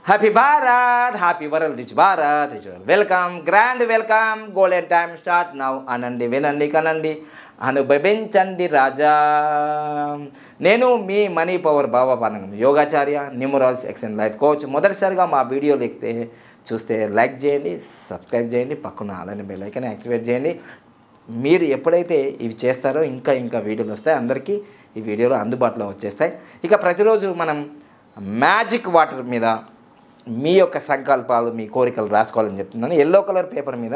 Happy Bharat, happy world, rich Bharat, rich world. Welcome, grand welcome. Golden time start now. అనండి, వినండి, కనండి, అనుభవించండి రాజా. నేను మీ మనీ పవర్ బాబా పానంగం, యోగాచార్య, న్యూమరాల్స్ ఎక్సెంట్ లైఫ్ కోచ్. మొదటిసారిగా మా వీడియోలు చూస్తే లైక్ చేయండి, సబ్స్క్రైబ్ చేయండి, పక్కన అలానే బెల్ ఐకాన్ యాక్టివేట్ చేయండి. మీరు ఎప్పుడైతే ఇవి చేస్తారో ఇంకా వీడియోలు వస్తాయి, అందరికీ ఈ వీడియోలు అందుబాటులో వచ్చేస్తాయి. ఇక ప్రతిరోజు మనం మ్యాజిక్ వాటర్ మీద మీ యొక్క సంకల్పాలు, మీ కోరికలు రాసుకోవాలని చెప్తున్నాను. ఎల్లో కలర్ పేపర్ మీద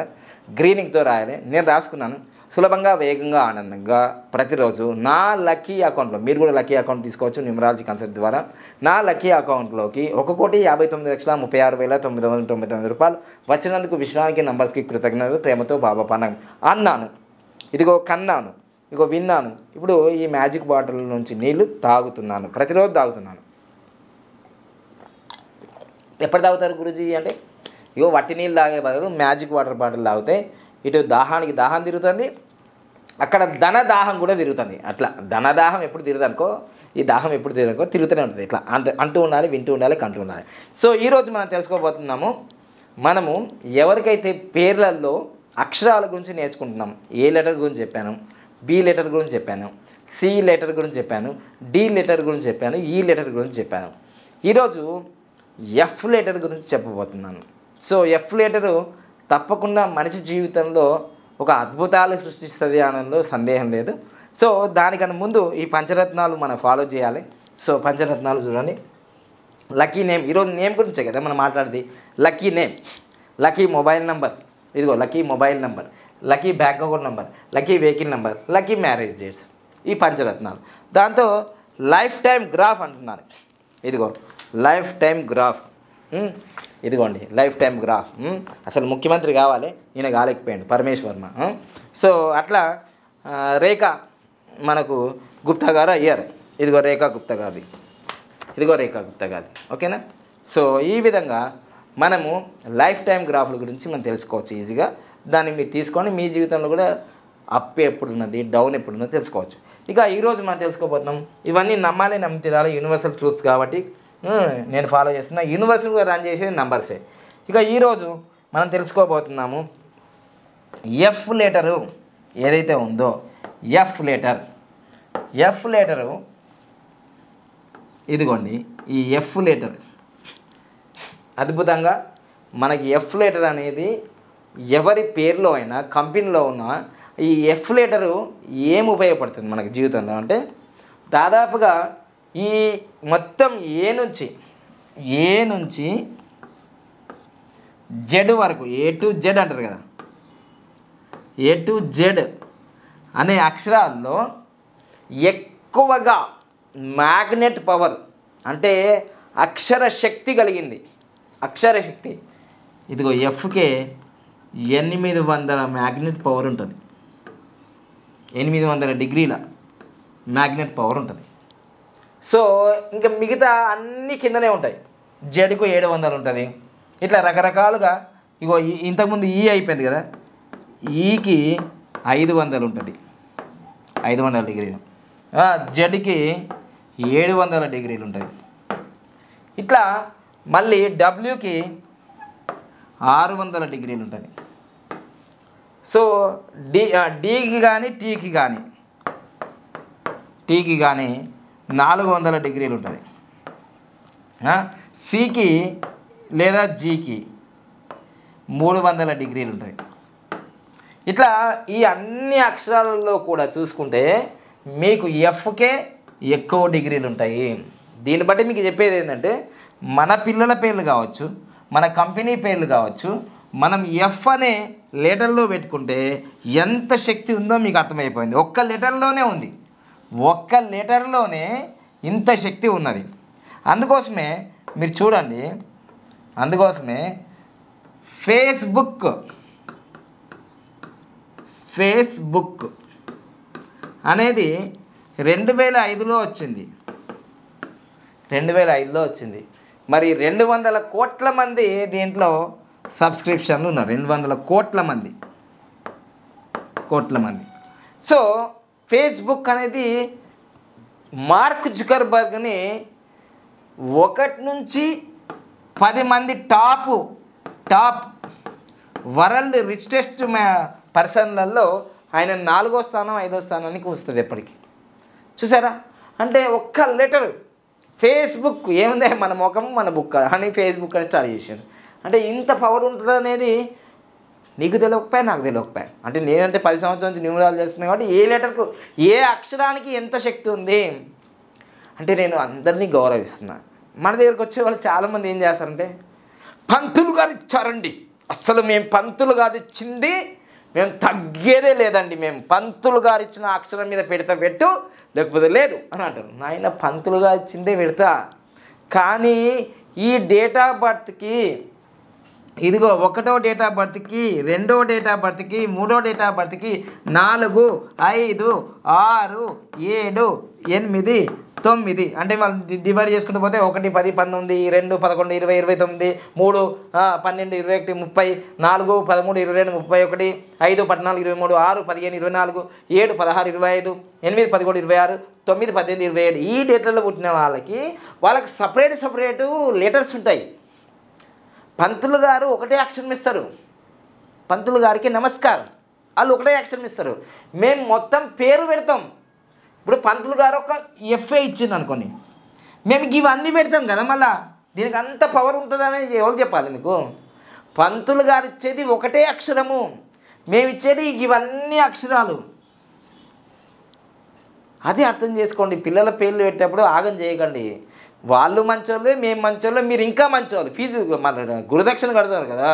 గ్రీనింగ్తో రాయాలి. నేను రాసుకున్నాను. సులభంగా, వేగంగా, ఆనందంగా ప్రతిరోజు నా లక్కీ అకౌంట్లో, మీరు కూడా లక్కీ అకౌంట్ తీసుకోవచ్చు న్యూమరాలజీ కన్సల్ట్ ద్వారా. నా లక్కీ అకౌంట్లోకి 1,59,36,999 రూపాయలు వచ్చినందుకు విశ్వానికి, నంబర్స్కి కృతజ్ఞతలు, ప్రేమతో బాబా పానం అన్నాను. ఇదిగో కన్నాను, ఇదిగో విన్నాను. ఇప్పుడు ఈ మ్యాజిక్ బాటిల్ నుంచి నీళ్లు తాగుతున్నాను, ప్రతిరోజు తాగుతున్నాను. ఎప్పుడు తాగుతారు గురూజీ అంటే, ఇగో వట్టి నీళ్ళు తాగే బదులు మ్యాజిక్ వాటర్ బాటిల్ తాగితే ఇటు దాహానికి దాహం తిరుగుతుంది, అక్కడ ధనదాహం కూడా తిరుగుతుంది. అట్లా ధనదాహం ఎప్పుడు తిరగదు అనుకో, ఈ దాహం ఎప్పుడు తిరగనుకో తిరుగుతూనే ఉంటుంది. ఇట్లా అంటూ ఉండాలి, వింటూ ఉండాలి, కంటూ ఉండాలి. సో ఈరోజు మనం తెలుసుకోబోతున్నాము, మనము ఎవరికైతే పేర్లలో అక్షరాల గురించి నేర్చుకుంటున్నాం. ఏ లెటర్ గురించి చెప్పాను, బి లెటర్ గురించి చెప్పాను, సి లెటర్ గురించి చెప్పాను, డి లెటర్ గురించి చెప్పాను, ఈ లెటర్ గురించి చెప్పాను. ఈరోజు ఎఫ్ లెటర్ గురించి చెప్పబోతున్నాను. సో ఎఫ్ లెటరు తప్పకుండా మనిషి జీవితంలో ఒక అద్భుతాలు సృష్టిస్తుంది అనడంలో సందేహం లేదు. సో దానికన్నా ముందు ఈ పంచరత్నాలు మనం ఫాలో చేయాలి. సో పంచరత్నాలు చూడండి. లక్కీ నేమ్, ఈరోజు నేమ్ గురించే కదా మనం మాట్లాడేది. Lucky name, lucky mobile number, ఇదిగో lucky mobile number, lucky bank account number, lucky vehicle number, lucky marriage dates, ఈ పంచరత్నాలు. దాంతో లైఫ్ టైం గ్రాఫ్ అంటున్నారు. ఇదిగో లైఫ్ టైం గ్రాఫ్, ఇదిగోండి లైఫ్ టైం గ్రాఫ్. అసలు ముఖ్యమంత్రి కావాలి, ఈయన కాలేకపోయాడు, పరమేశ్వర్ వర్మ. సో అట్లా రేఖా మనకు గుప్తా గారు అయ్యారు. ఇదిగో రేఖా గుప్తా గారిది, ఇదిగో రేఖా గుప్తా గారిది. ఓకేనా? సో ఈ విధంగా మనము లైఫ్ టైం గ్రాఫ్ల గురించి మనం తెలుసుకోవచ్చు ఈజీగా. దాన్ని మీరు తీసుకొని మీ జీవితంలో కూడా అప్ ఎప్పుడున్నది, డౌన్ ఎప్పుడున్నది తెలుసుకోవచ్చు. ఇక ఈరోజు మనం తెలుసుకోబోతున్నాం, ఇవన్నీ నమ్మాలి, నమ్మి తీరాలి, యూనివర్సల్ ట్రూత్స్ కాబట్టి నేను ఫాలో చేస్తున్నా. యూనివర్సల్గా రన్ చేసేది నంబర్సే. ఇక ఈరోజు మనం తెలుసుకోబోతున్నాము ఎఫ్ లెటరు ఏదైతే ఉందో, ఎఫ్ లెటరు ఇదిగోండి. ఈ ఎఫ్ లెటర్ అద్భుతంగా మనకి ఎఫ్ లెటర్ అనేది ఎవరి పేరులో అయినా, కంపెనీలో ఉన్నా ఈ ఎఫ్ లెటరు ఏం ఉపయోగపడుతుంది మనకి జీవితంలో అంటే, దాదాపుగా ఈ మొత్తం ఏ నుంచి జెడ్ వరకు, ఏ టు జెడ్ అంటారు కదా, ఏ టు జెడ్ అనే అక్షరాల్లో ఎక్కువగా మ్యాగ్నెట్ పవర్ అంటే అక్షర శక్తి కలిగింది. అక్షర శక్తి ఇదిగో ఎఫ్కే 800 మ్యాగ్నెట్ పవర్ ఉంటుంది. 800 డిగ్రీల మ్యాగ్నెట్ పవర్ ఉంటుంది. సో ఇంకా మిగతా అన్నీ కిందనే ఉంటాయి. జెడ్కు 700 ఉంటుంది. ఇట్లా రకరకాలుగా. ఇగో ఇంతకుముందు ఈ అయిపోయింది కదా, ఈకి 500 ఉంటుంది, 500 డిగ్రీలు. జెడ్కి 700 డిగ్రీలు ఉంటుంది. ఇట్లా మళ్ళీ డబ్ల్యూకి 600 డిగ్రీలు ఉంటుంది. సో డీకి కానీ టీకి కానీ 400 డిగ్రీలు ఉంటుంది. సికి లేదా జీకి 300 డిగ్రీలు ఉంటాయి. ఇట్లా ఈ అన్ని అక్షరాలలో కూడా చూసుకుంటే మీకు ఎఫ్కే ఎక్కువ డిగ్రీలు ఉంటాయి. దీన్ని బట్టి మీకు చెప్పేది ఏంటంటే, మన పిల్లల పేర్లు కావచ్చు, మన కంపెనీ పేర్లు కావచ్చు, మనం ఎఫ్ అనే లెటర్లో పెట్టుకుంటే ఎంత శక్తి ఉందో మీకు అర్థమైపోయింది. ఒక్క లెటర్లోనే ఉంది, ఒక్క లెటర్లోనే ఇంత శక్తి ఉన్నది. అందుకోసమే మీరు చూడండి, అందుకోసమే ఫేస్బుక్ అనేది 2005లో వచ్చింది. 2005లో వచ్చింది. మరి 200 కోట్ల మంది దీంట్లో సబ్స్క్రిప్షన్లు ఉన్నారు. 200 కోట్ల మంది. సో ఫేస్బుక్ అనేది మార్క్ జుకర్బర్గ్ని 1 నుంచి 10 మంది టాప్ వరల్డ్ రిచెస్ట్ పర్సన్లలో ఆయన 4వ స్థానం 5వ స్థానానికి వస్తుంది ఎప్పటికీ. చూసారా? అంటే ఒక్క లెటర్ ఫేస్బుక్ ఏముంది, మన ముఖం మన బుక్ అని ఫేస్బుక్ అని స్టార్ట్ చేశాను. అంటే ఇంత పవర్ ఉంటుంది అనేది నీకు తెలియకపోయా, నాకు తెలియకపోయా. అంటే నేనంటే 10 సంవత్సరాల నుంచి న్యూమరాలు చేస్తున్నాను కాబట్టి ఏ లెటర్కు ఏ అక్షరానికి ఎంత శక్తి ఉంది అంటే నేను అందరినీ గౌరవిస్తున్నా. మన దగ్గరికి వచ్చే వాళ్ళు చాలామంది ఏం చేస్తారంటే పంతులు గారు ఇచ్చారండి, అసలు మేము పంతులు గారు ఇచ్చింది మేము తగ్గేదే లేదండి, మేము పంతులు గారు ఇచ్చిన అక్షరం మీద పెడతా పెట్టు లేకపోతే లేదు అని అంటారు. నాయన పంతులు గారు ఇచ్చిందే పెడతా, కానీ ఈ డేట్ ఆఫ్ బర్త్కి ఇదిగో 1వ డేట్ ఆఫ్ బర్త్కి 2వ డేట్ ఆఫ్ బర్త్కి 3వ డేట్ ఆఫ్ బర్త్కి 4 5 6 7 8 9 అంటే వాళ్ళు డివైడ్ చేసుకుంటూ పోతే 1 10 19 2 11 20 29 3 12 21 30 4 13 22 31 5 14 23 6 15 24 7 16 25 8 11 26 9 18 27 ఈ డేట్లలో పుట్టిన వాళ్ళకి సపరేట్ లెటర్స్ ఉంటాయి. పంతులు గారు ఒకటే అక్షరం ఇస్తారు, పంతులు గారికి నమస్కారం, వాళ్ళు ఒకటే అక్షరం ఇస్తారు. మేము మొత్తం పేరు పెడతాం. ఇప్పుడు పంతులు గారు ఒక ఎఫ్ఏ ఇచ్చింది అనుకోని, మేము ఇవన్నీ పెడతాం కదా, మళ్ళీ దీనికి అంత పవర్ ఉంటుందని ఎవరు చెప్పాలి మీకు? పంతులు గారు ఇచ్చేది ఒకటే అక్షరము, మేము ఇచ్చేది ఇవన్నీ అక్షరాలు. అది అర్థం చేసుకోండి. పిల్లల పేర్లు పెట్టేటప్పుడు ఆగం చేయకండి. వాళ్ళు మంచోళ్ళే, మేము మంచోళ్ళే, మీరు ఇంకా మంచోళ్ళు. ఫీజు మన గురుదక్షిణ కడతారు కదా,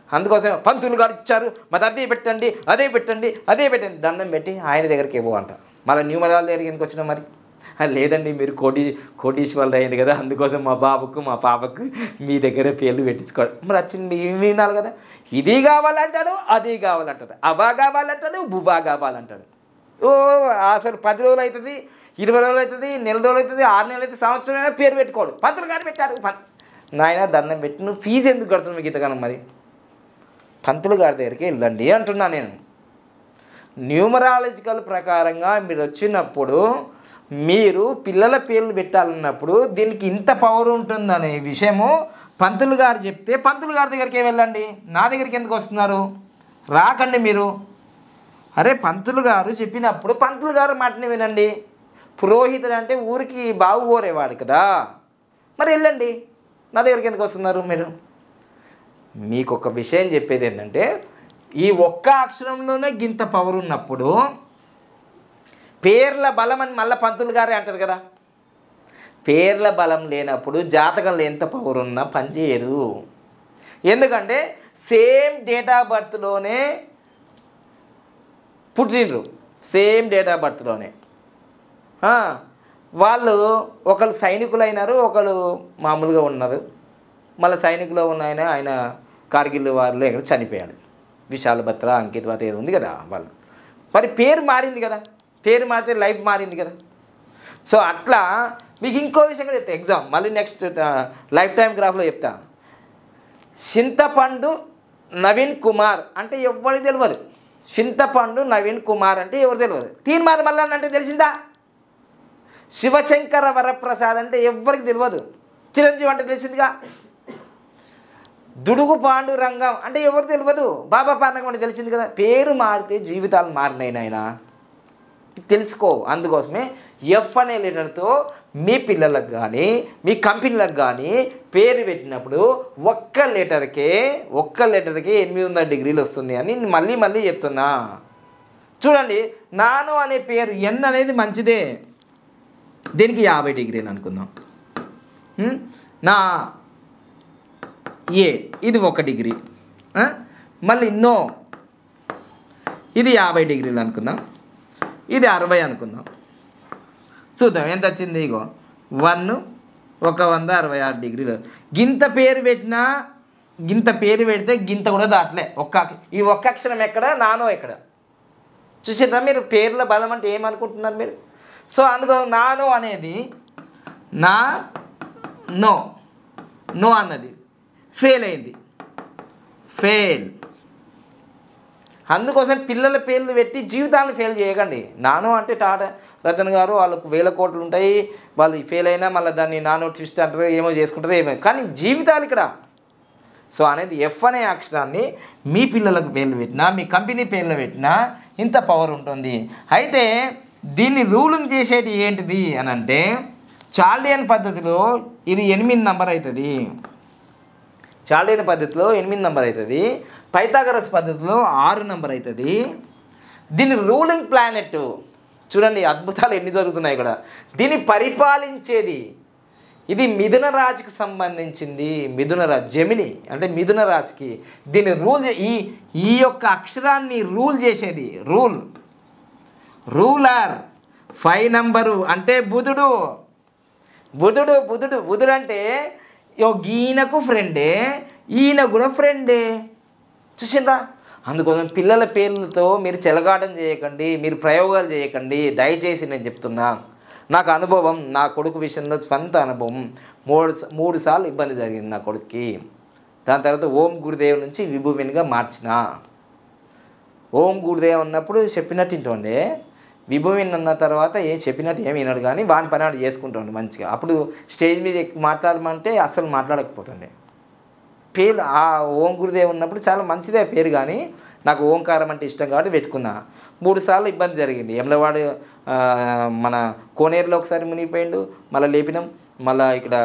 అందుకోసం పంతులు గారు ఇచ్చారు మరి అదే పెట్టండి అదే పెట్టండి దండం పెట్టి ఆయన దగ్గరికి ఇవ్వ అంట. మళ్ళీ న్యూమరాల దగ్గరికి ఎందుకు వచ్చినా మరి? లేదండి మీరు కోటీశ్వరులు అయింది కదా, అందుకోసం మా బాబుకు మా పాపకు మీ దగ్గర పేర్లు పెట్టించుకోవాలి. మరి వచ్చింది వినాలి కదా. ఇది కావాలంటాడు, అది కావాలంటాడు, అబా కావాలంటాడు, బుబా కావాలంటాడు. ఓ అసలు 10 రోజులు అవుతుంది, 20 రోజులు అవుతుంది, నెల రోజులు అవుతుంది, 6 నెలలు అవుతుంది, సంవత్సరం అయినా పేరు పెట్టుకోడు. పంతులు గారు పెట్టారు. నాయన దండం పెట్టి నువ్వు ఫీజు ఎందుకు కడుతున్నావు మీకు ఇంతగానం? మరి పంతులు గారి దగ్గరికి వెళ్ళండి అంటున్నా నేను. న్యూమరాలజికల్ ప్రకారంగా మీరు వచ్చినప్పుడు మీరు పిల్లల పేర్లు పెట్టాలన్నప్పుడు దీనికి ఇంత పవర్ ఉంటుందనే విషయము పంతులు గారు చెప్తే పంతులు గారి దగ్గరికి వెళ్ళండి. నా దగ్గరికి ఎందుకు వస్తున్నారు? రాకండి మీరు. అరే పంతులు గారు చెప్పినప్పుడు పంతులు గారు మాటని వినండి. పురోహితుడు అంటే ఊరికి బాగు కోరేవాడు కదా, మరి వెళ్ళండి. నా దగ్గరికి ఎందుకు వస్తున్నారు మీరు? మీకు ఒక విషయం చెప్పేది ఏంటంటే ఈ ఒక్క అక్షరంలోనే గింత పవర్ ఉన్నప్పుడు పేర్ల బలం అని మళ్ళీ పంతులు గారే అంటారు కదా. పేర్ల బలం లేనప్పుడు జాతకంలో ఎంత పవర్ ఉన్నా పనిచేయదు. ఎందుకంటే సేమ్ డేట్ ఆఫ్ బర్త్లోనే పుట్టినరు, సేమ్ డేట్ ఆఫ్ బర్త్లోనే వాళ్ళు ఒకరు సైనికులు అయినారు, ఒకరు మామూలుగా ఉన్నారు. మళ్ళీ సైనికులో ఉన్న ఆయన కార్గిల్ వారిలో ఎక్కడ చనిపోయాడు. విశాల్ బత్రా, అంకిత్ బత్రా ఏది ఉంది కదా వాళ్ళు. మరి పేరు మారింది కదా, పేరు మారితే లైఫ్ మారింది కదా. సో అట్లా మీకు ఇంకో విషయం కూడా చెప్తా, ఎగ్జామ్ మళ్ళీ నెక్స్ట్ లైఫ్ టైం గ్రాఫ్లో చెప్తా. చింతపండు నవీన్ కుమార్ అంటే ఎవరికి తెలియదు. చింతపండు నవీన్ కుమార్ అంటే ఎవరు తెలియదు. తీన్మార్ మల్లన్న అంటే తెలిసిందా? శివశంకర వరప్రసాద్ అంటే ఎవరికి తెలియదు. చిరంజీవి అంటే తెలిసిందిగా. దుడుగు పాండురంగం అంటే ఎవరు తెలియదు. బాబా పాండగం అంటే తెలిసింది కదా. పేరు మారితే జీవితాలు మారినాయి నాయన, తెలుసుకో. అందుకోసమే ఎఫ్ అనే లెటర్తో మీ పిల్లలకు కానీ మీ కంపెనీలకు కానీ పేరు పెట్టినప్పుడు ఒక్క లెటర్కే 800 డిగ్రీలు వస్తుంది అని మళ్ళీ చెప్తున్నా. చూడండి, నాను అనే పేరు ఎన్ అనేది మంచిదే, దీనికి 50 డిగ్రీలు అనుకుందాం. నా ఏ ఇది 1 డిగ్రీ, మళ్ళీ నో ఇది 50 డిగ్రీలు అనుకుందాం, ఇది 60 అనుకుందాం. చూద్దాం ఎంత వచ్చింది. ఇగో 1 166 డిగ్రీలు. గింత పేరు పెట్టినా, గింత పేరు పెడితే గింత కూడా దాటలే. ఈ ఒక్క అక్షరం ఎక్కడ, నానో ఎక్కడ? చూసారా మీరు? పేర్ల బలం అంటే ఏమనుకుంటున్నారు మీరు? సో అందుకో నానో అనేది నా నో అన్నది ఫెయిల్ అయింది, ఫెయిల్. అందుకోసం పిల్లల పేర్లు పెట్టి జీవితాలను ఫెయిల్ చేయకండి. నానో అంటే టాటా రతన్ గారు వాళ్ళకు 1000 కోట్లు ఉంటాయి, వాళ్ళు ఫెయిల్ అయినా మళ్ళీ దాన్ని నానో ట్విస్ట్ అంటారు, ఏమో చేసుకుంటారు, ఏమో. కానీ జీవితాలు ఇక్కడ. సో అనేది ఎఫ్ అనే అక్షరాన్ని మీ పిల్లలకు పేర్లు పెట్టినా, మీ కంపెనీ పేర్లు పెట్టినా ఇంత పవర్ ఉంటుంది. అయితే దీన్ని రూలింగ్ చేసేది ఏంటిది అని అంటే, చాల్డియన్ పద్ధతిలో ఇది 8 నంబర్ అవుతుంది. చాల్డియన్ పద్ధతిలో 8 నంబర్ అవుతుంది. పైథాగరస్ పద్ధతిలో 6 నంబర్ అవుతుంది. దీని రూలింగ్ ప్లానెట్ చూడండి, అద్భుతాలు ఎన్ని జరుగుతున్నాయి ఇక్కడ. దీన్ని పరిపాలించేది ఇది మిథున రాశికి సంబంధించింది. మిథున రాశి జెమిని అంటే మిథున రాశికి దీన్ని ఈ యొక్క అక్షరాన్ని రూల్ చేసేది రూలర్ 5 నంబరు అంటే బుధుడు. బుధుడు అంటే ఈయనకు ఫ్రెండే, ఈయన కూడా ఫ్రెండే. చూసిందా? అందుకోసం పిల్లల పేర్లతో మీరు చెలగాటం చేయకండి, మీరు ప్రయోగాలు చేయకండి దయచేసి. నేను చెప్తున్నా, నాకు అనుభవం, నా కొడుకు విషయంలో స్వంత అనుభవం. 3 సార్లు ఇబ్బంది జరిగింది నా కొడుక్కి. దాని తర్వాత ఓం గురుదేవ్ నుంచి విభువినిగా మార్చిన. ఓం గురుదేవ్ అన్నప్పుడు చెప్పినట్టు ఇంటుండే, విభువిన్ అన్న తర్వాత చెప్పినట్టు ఏమి వినడు, కానీ వాని పని వాడు చేసుకుంటుండే మంచిగా. అప్పుడు స్టేజ్ మీద మాట్లాడమంటే అస్సలు మాట్లాడకపోతుండే. పేరు ఆ ఓం గురుదేవ్ ఉన్నప్పుడు చాలా మంచిదే పేరు, కానీ నాకు ఓంకారం అంటే ఇష్టం కాబట్టి పెట్టుకున్నా. 3 సార్లు ఇబ్బంది జరిగింది. ఎమ్లవాడు మన కోనేరులో ఒకసారి మునిగిపోయిండు, మళ్ళీ లేపినాం. మళ్ళీ ఇక్కడ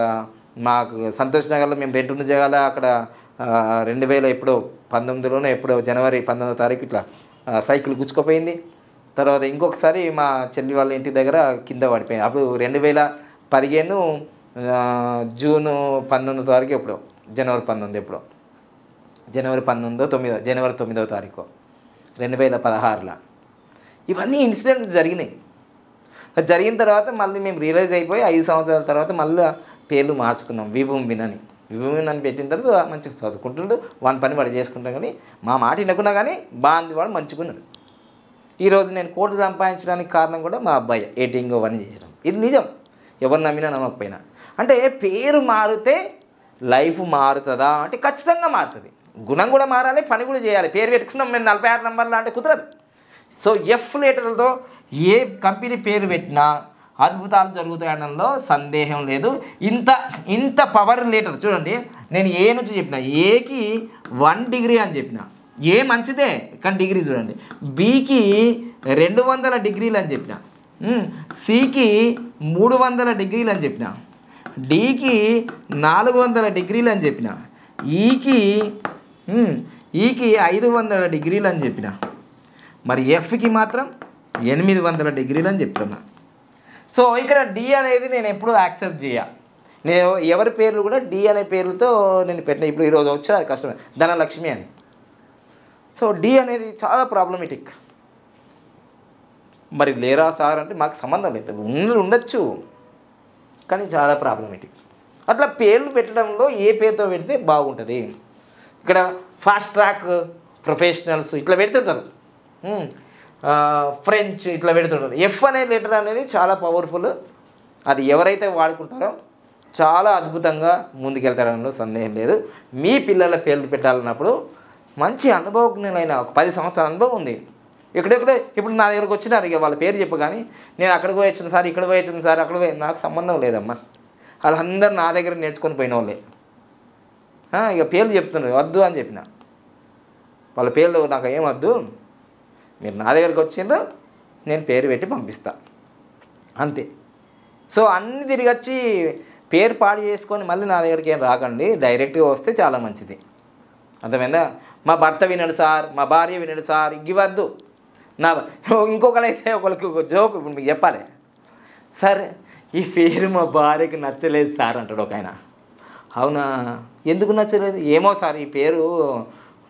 మాకు సంతోష్ నగర్లో మేము రెంట్ ఉన్న జగాల అక్కడ 2019లోనే ఎప్పుడో జనవరి 19వ తారీఖు ఇట్లా సైకిల్ గుచ్చుకుపోయింది. తర్వాత ఇంకొకసారి మా చెల్లి వాళ్ళ ఇంటి దగ్గర కింద పడిపోయింది. అప్పుడు 2015 జూన్ 19వ తారీఖు ఎప్పుడో, జనవరి 19 ఎప్పుడో, జనవరి 9వ తారీఖు 2016లో ఇవన్నీ ఇన్సిడెంట్స్ జరిగినాయి. జరిగిన తర్వాత మళ్ళీ మేము రియలైజ్ అయిపోయి 5 సంవత్సరాల తర్వాత మళ్ళీ పేర్లు మార్చుకున్నాం. విభూమిన్ అని పెట్టిన తర్వాత మంచిగా చదువుకుంటుండు, వాని పని వాడు చేసుకుంటాం. కానీ మా మాట వినకున్నా కానీ బాగుంది, వాడు మంచుకున్నాడు. ఈరోజు నేను కోట్లు సంపాదించడానికి కారణం కూడా మా అబ్బాయి ఏటింగ్ అవన్నీ చేసడం. ఇది నిజం, ఎవరు నమ్మినా నమ్మకపోయినా. అంటే పేరు మారితే లైఫ్ మారుతుందా అంటే ఖచ్చితంగా మారుతుంది. గుణం కూడా మారాలి, పని కూడా చేయాలి. పేరు పెట్టుకున్నాం మేము 46 నంబర్లు అంటే కుదరదు. సో ఎఫ్ లెటర్లతో ఏ కంపెనీ పేరు పెట్టినా అద్భుతాలు జరుగుతాయనడంలో సందేహం లేదు. ఇంత పవర్ లెటర్ చూడండి, నేను ఏ నుంచి చెప్పిన, ఏకి 1 డిగ్రీ అని చెప్పిన, ఏ మంచిదే కానీ డిగ్రీ చూడండి. బికి 200 డిగ్రీలు అని చెప్పిన, సికి 300 డిగ్రీలు అని చెప్పిన, డికి 400 డిగ్రీలు అని చెప్పిన, ఈకి 500 డిగ్రీలు అని చెప్పిన, మరి ఎఫ్కి మాత్రం 800 డిగ్రీలు అని చెప్తున్నా. సో ఇక్కడ డి అనేది నేను ఎప్పుడు యాక్సెప్ట్ నేను ఎవరి పేర్లు కూడా డి అనే పేర్లతో నేను పెట్టిన. ఇప్పుడు ఈరోజు వచ్చా కష్టమే, ధనలక్ష్మి అని. సో డి అనేది చాలా ప్రాబ్లమేటిక్. మరి లేరా సార్ అంటే మాకు సంబంధం లేదు, ఉండొచ్చు, కానీ చాలా ప్రాబ్లమేటిక్. అట్లా పేర్లు పెట్టడంలో ఏ పేరుతో పెడితే బాగుంటుంది. ఇక్కడ ఫాస్ట్ ట్రాక్ ప్రొఫెషనల్స్ ఇట్లా పెడుతుంటారు, ఫ్రెంచ్ ఇట్లా పెడుతుంటారు. ఎఫ్ అనే లెటర్ అనేది చాలా పవర్ఫుల్. అది ఎవరైతే వాడుకుంటారో చాలా అద్భుతంగా ముందుకెళ్తారనలో సందేహం లేదు. మీ పిల్లల పేర్లు పెట్టాలన్నప్పుడు మంచి అనుభవజ్ఞులైన ఒక 10 సంవత్సరాల అనుభవం ఉంది. ఎక్కడెక్కడో ఇప్పుడు నా దగ్గరకు వచ్చినారు, ఇక వాళ్ళ పేరు చెప్పు, కానీ నేను అక్కడికి పోయి వచ్చిన సార్, ఇక్కడ పోయి వచ్చిన సార్, అక్కడ పోయి, నాకు సంబంధం లేదమ్మా. వాళ్ళందరూ నా దగ్గర నేర్చుకొని పోయిన వాళ్ళే. ఇక పేర్లు చెప్తున్నారు, వద్దు అని చెప్పిన. వాళ్ళ పేర్లు నాకు ఏం వద్దు, మీరు నా దగ్గరికి వచ్చిండ్రు, నేను పేరు పెట్టి పంపిస్తా అంతే. సో అన్నీ తిరిగి వచ్చి పేరు పాడు చేసుకొని మళ్ళీ నా దగ్గరికి ఏం రాకండి, డైరెక్ట్గా వస్తే చాలా మంచిది. అర్థమైందా? మా భర్త వినడు సార్, మా భార్య వినడు సార్, ఇవ్వద్దు. ఇంకొకరైతే ఒకరికి ఒక జోక్ ఇప్పుడు మీకు చెప్పాలి, సరే ఈ పేరు మా భార్యకి నచ్చలేదు సార్ అంటాడు ఒక ఆయన. అవునా, ఎందుకు నచ్చలేదు? ఏమో సార్ ఈ పేరు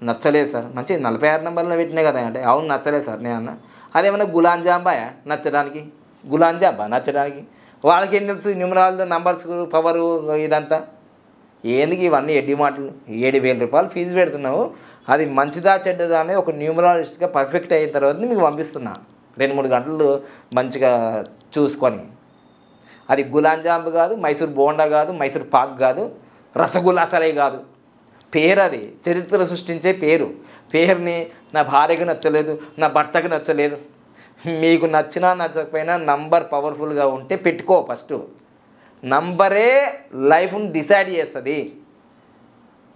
నచ్చలేదు సార్. మంచి 46 నంబర్లో పెట్టినాయి కదా అంటే, అవును నచ్చలేదు సార్. నేను అన్న అదేమన్నా గులాంజాంబాయా నచ్చడానికి? గులాంజాంబా నచ్చడానికి? వాళ్ళకి ఏం తెలుసు న్యూమరాల్ నంబర్స్ పవరు ఇదంతా? ఎందుకు ఇవన్నీ ఎడ్డి మాటలు? 7,000 రూపాయలు ఫీజు పెడుతున్నావు, అది మంచిదా చెడ్డదా అనేది ఒక న్యూమరాలజిస్ట్గా పర్ఫెక్ట్ అయిన తర్వాత మీకు పంపిస్తున్నా 2-3 గంటలు మంచిగా చూసుకొని. అది గులాంజాంబు కాదు, మైసూర్ బోండా కాదు, మైసూర్ పాక్ కాదు, రసగుల్లా అసలే కాదు, పేరు, అది చరిత్ర సృష్టించే పేరు. పేరుని నా భార్యకు నచ్చలేదు, నా భర్తకు నచ్చలేదు, మీకు నచ్చినా నచ్చకపోయినా నంబర్ పవర్ఫుల్గా ఉంటే పెట్టుకో. ఫస్ట్ నంబరే లైఫ్ని డిసైడ్ చేస్తుంది.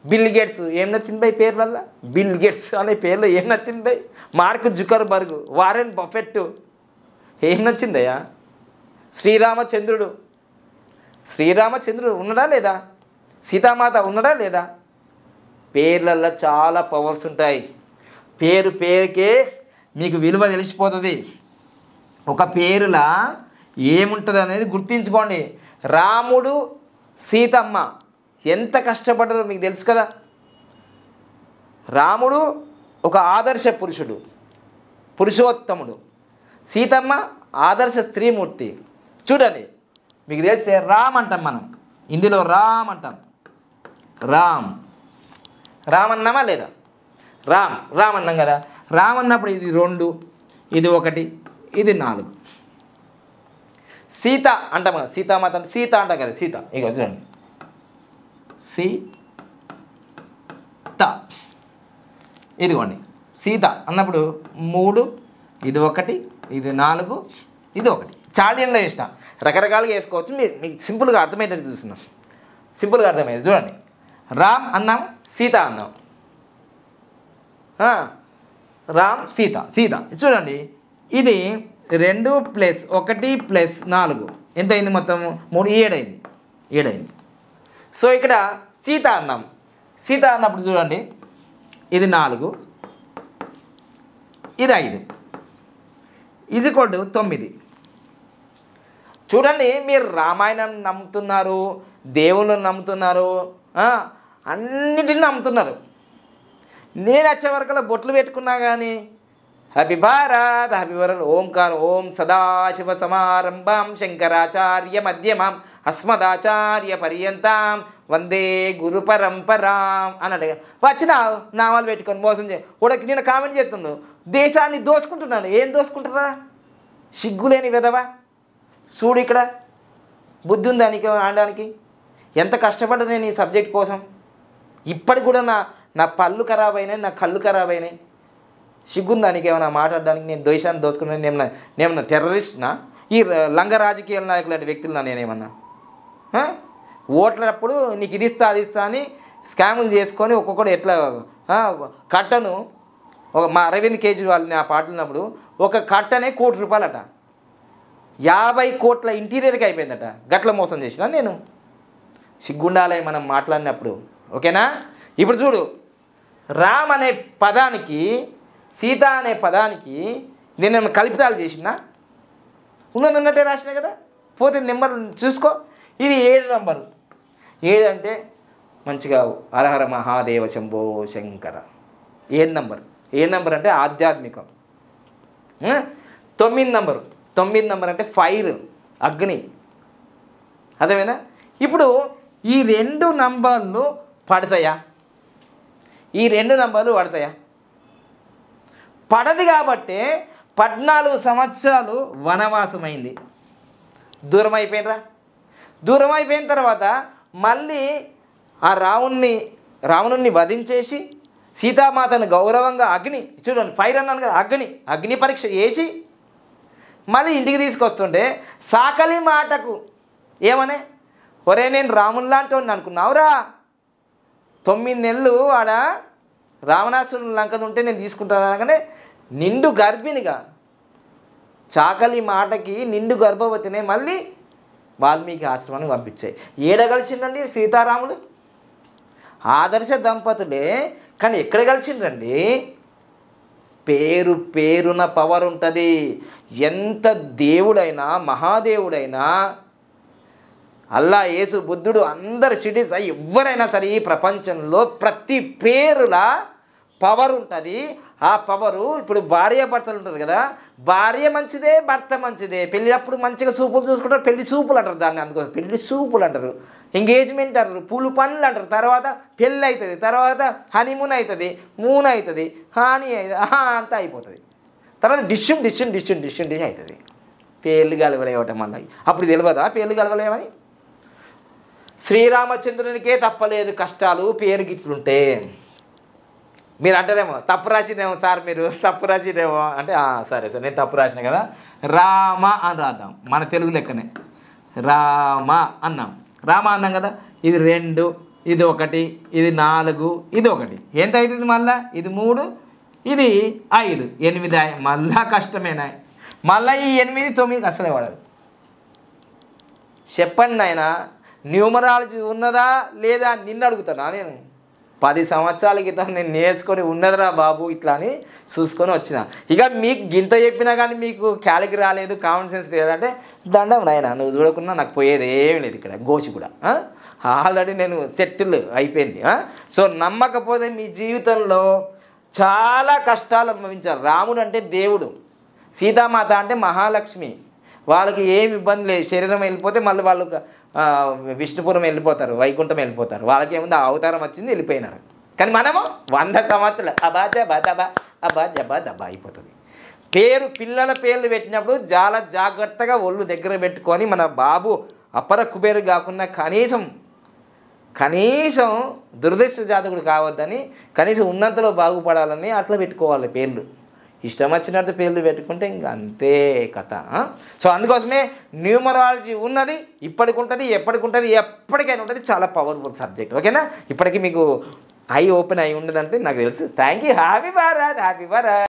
బిల్ గేట్స్ ఏం నచ్చింది బై పేర్లల్లా? బిల్ గేట్స్ అనే పేర్లో ఏం నచ్చింది by? Mark Zuckerberg, Warren Buffett ఏం నచ్చిందయ్యా? శ్రీరామచంద్రుడు ఉన్నాడా లేదా? సీతామాత ఉన్నాడా లేదా? పేర్లల్లో చాలా పవర్స్ ఉంటాయి. పేరుకే మీకు విలువ తెలిసిపోతుంది. ఒక పేరులా ఏముంటుంది అనేది గుర్తించుకోండి. రాముడు సీతమ్మ ఎంత కష్టపడ్డారో మీకు తెలుసు కదా. రాముడు ఒక ఆదర్శ పురుషోత్తముడు, సీతమ్మ ఆదర్శ స్త్రీమూర్తి. చూడండి, మీకు తెలిసే రామ్ అంటాం మనం, ఇందులో రామ్ అంటాం. రామ్ అన్నామా లేదా? రామ్ అన్నాం కదా. రామ్ అన్నప్పుడు ఇది 2, ఇది 1, ఇది 4. సీత అంటాం కదా, సీతామాత అంటే సీత అంటాం కదా. సీత ఇక చూడండి, సీత ఇదిగోండి. సీత అన్నప్పుడు 3, ఇది 1, ఇది 4, ఇది 1. చాళీయంలో వేసిన రకరకాలుగా వేసుకోవచ్చు. మీకు సింపుల్గా అర్థమయ్యేటట్టు చూస్తున్నాం. సింపుల్గా అర్థమయ్యేది చూడండి. రామ్ అన్నాం, సీత అన్నాం. రామ్ సీత చూడండి. ఇది 2 + 1 + 4 ఎంత అయింది? మొత్తం 3, 7 అయింది. సో ఇక్కడ సీత అన్నాం. సీత అన్నప్పుడు చూడండి, ఇది 4, ఇది 5 = 9. చూడండి, మీరు రామాయణం నమ్ముతున్నారు, దేవుళ్ళని నమ్ముతున్నారు, అన్నిటిని నమ్ముతున్నారు. నేను వచ్చే వరకల్లా బొట్లు పెట్టుకున్నా కానీ హ్యాపీ భారత్ ఓంకారం ఓం సదాశివ సమారంభం శంకరాచార్య మధ్యమం అస్మదాచార్య పర్యంతం వందే గురు పరంపరాం అన్నాడు. వచ్చిన నామాలు పెట్టుకొని మోసం ఉడకి నేను కామెంట్ చేస్తున్నాను, దేశాన్ని దోసుకుంటున్నాను. ఏం దోసుకుంటున్నా? సిగ్గులేని విధవా. చూడు, ఇక్కడ బుద్ధి ఉందా నీకు ఆడడానికి? ఎంత కష్టపడ్డా నేను ఈ సబ్జెక్ట్ కోసం. ఇప్పటికి కూడా నా పళ్ళు ఖరాబ్ అయినాయి, నా కళ్ళు ఖరాబ్ అయినాయి. సిగ్గుందా నీకేమైనా మాట్లాడడానికి? నేను దేశాన్ని దోసుకున్నాను. నేనేమన్నా టెర్రరిస్ట్నా? ఈ లంగ రాజకీయ నాయకులు లాంటి వ్యక్తులున్నా నేనేమన్నా? ఓట్లప్పుడు నీకు ఇది ఇస్తా అది ఇస్తా అని స్కాములు చేసుకొని ఒక్కొక్కడు ఎట్లా కట్టను మా అరవింద్ కేజ్రీవాల్ని ఆ పాటలున్నప్పుడు ఒక కట్టనే ₹1,00,00,000 50 కోట్ల ఇంటీరియర్కి అయిపోయిందట. గట్ల మోసం చేసిన నేను. సిగ్గుండాలే మనం మాట్లాడినప్పుడు. ఓకేనా? ఇప్పుడు చూడు, రామ్ అనే పదానికి సీత అనే పదానికి నేను కల్పితాలు చేసినా? ఉన్నట్టే రాసిన కదా. పోతే నెంబర్ చూసుకో. ఇది 7 నంబరు. ఏదంటే మంచిగా హరహర మహాదేవ శంభో శంకర. 7 నంబర్. 7 నంబర్ అంటే ఆధ్యాత్మికం. 9 నంబరు. 9 నంబర్ అంటే ఫైర్, అగ్ని. అదేమైనా? ఇప్పుడు ఈ 2 నంబర్లు పడతాయా? ఈ 2 నంబర్లు పడతాయా? పడదు. కాబట్టి 14 సంవత్సరాలు వనవాసమైంది. దూరం అయిపోయినరా? దూరం అయిపోయిన తర్వాత మళ్ళీ ఆ రావణుణ్ణి వధించేసి సీతామాతను గౌరవంగా అగ్ని, చూడండి ఫైర్ అన్నాను కదా, అగ్ని పరీక్ష చేసి మళ్ళీ ఇంటికి తీసుకొస్తుంటే సాకలి మాటకు ఏమనే, ఒరే నేను రాముని లాంటి వాడిని అనుకున్నావురా, 9 నెలలు ఆడ రావణాసురుని లంకను ఉంటే నేను తీసుకుంటాను అనగానే నిండు గర్భిణిగా, చాకలి మాటకి నిండు గర్భవతినే మళ్ళీ వాల్మీకి ఆశ్రమానికి పంపించాయి. ఏడ కలిసిండండి సీతారాముడు? ఆదర్శ దంపతులే, కానీ ఎక్కడ కలిసిండ్రండి? పేరున పవర్ ఉంటుంది. ఎంత దేవుడైనా మహాదేవుడైనా అల్లా, యేసు, బుద్ధుడు అందరు సిటీస్ ఎవరైనా సరే ఈ ప్రపంచంలో ప్రతి పేరులా పవర్ ఉంటుంది. ఆ పవరు ఇప్పుడు భార్యాభర్తలు ఉంటుంది కదా, భార్య మంచిదే భర్త మంచిదే. పెళ్ళినప్పుడు మంచిగా సూపులు చూసుకుంటారు, పెళ్లి సూపులు అంటారు దాన్ని. అందుకో పెళ్లి సూపులు అంటారు, ఎంగేజ్మెంట్ అంటారు, పూలు పనులు అంటారు. తర్వాత పెళ్ళి అవుతుంది, తర్వాత హనీమూన్ అవుతుంది, మూన్ అవుతుంది, హాని అంతా అయిపోతుంది. తర్వాత డిష్ అవుతుంది. పేర్లు గలవలేవటం మళ్ళీ. అప్పుడు తెలియదా పేర్లు గలవలేమని? శ్రీరామచంద్రునికే తప్పలేదు కష్టాలు పేరు గిట్లుంటే. మీరు అంటారేమో తప్పు రాసినేమో సార్, మీరు తప్పు రాసినేమో అంటే సరే నేను తప్పు రాసిన కదా, రామ అని రాద్దాం మన తెలుగు లెక్కనే. రామ అన్నాం, రామ అన్నాం కదా. ఇది 2, ఇది 1, ఇది 4, ఇది 1 ఎంత అవుతుంది మళ్ళా? ఇది 3, ఇది 5, 8 మళ్ళా కష్టమేనా? మళ్ళీ ఈ 8, 9 అసలే పడదు. చెప్పండి ఆయన, న్యూమరాలజీ ఉన్నదా లేదా నిన్ను అడుగుతానా నేను? 10 సంవత్సరాల క్రితం నేను నేర్చుకొని ఉన్నదిరా బాబు ఇట్లా అని చూసుకొని వచ్చిన. ఇక మీకు గింత చెప్పినా కానీ మీకు క్యాలికి రాలేదు, కామన్ సెన్స్ లేదంటే దండం నాయన, నువ్వు చూడకుండా నాకు పోయేది ఏమి లేదు ఇక్కడ. గోచి కూడా ఆల్రెడీ నేను సెటిల్ అయిపోయింది. సో నమ్మకపోతే మీ జీవితంలో చాలా కష్టాలు అనుభవించారు. రాముడు అంటే దేవుడు, సీతామాత అంటే మహాలక్ష్మి. వాళ్ళకి ఏమి ఇబ్బంది లేదు, శరీరం వెళ్ళిపోతే మళ్ళీ వాళ్ళు విష్ణుపురం వెళ్ళిపోతారు, వైకుంఠం వెళ్ళిపోతారు. వాళ్ళకి ఏముంది, అవతారం వచ్చింది వెళ్ళిపోయినారు. కానీ మనము 100 సంవత్సరాలు అబా జబా దబా అబా జబా దబా అయిపోతుంది. పిల్లల పేర్లు పెట్టినప్పుడు చాలా జాగ్రత్తగా ఒళ్ళు దగ్గర పెట్టుకొని మన బాబు అపర కుబేరు కాకుండా కనీసం దురదృష్ట జాతకుడు కావద్దని, కనీసం ఉన్నంతలో బాగుపడాలని అట్లా పెట్టుకోవాలి పేర్లు. ఇష్టం వచ్చినట్టు పేర్లు పెట్టుకుంటే ఇంకా అంతే కథ. సో అందుకోసమే న్యూమరాలజీ ఉన్నది, ఇప్పటికి ఉంటుంది, ఎప్పటికి ఉంటుంది, ఎప్పటికైనా ఉంటుంది. చాలా పవర్ఫుల్ సబ్జెక్ట్. ఓకేనా? ఇప్పటికీ మీకు ఐ ఓపెన్ అయి ఉండదంటే నాకు తెలుసు. Thank you. Happy Bharat, happy Bharat.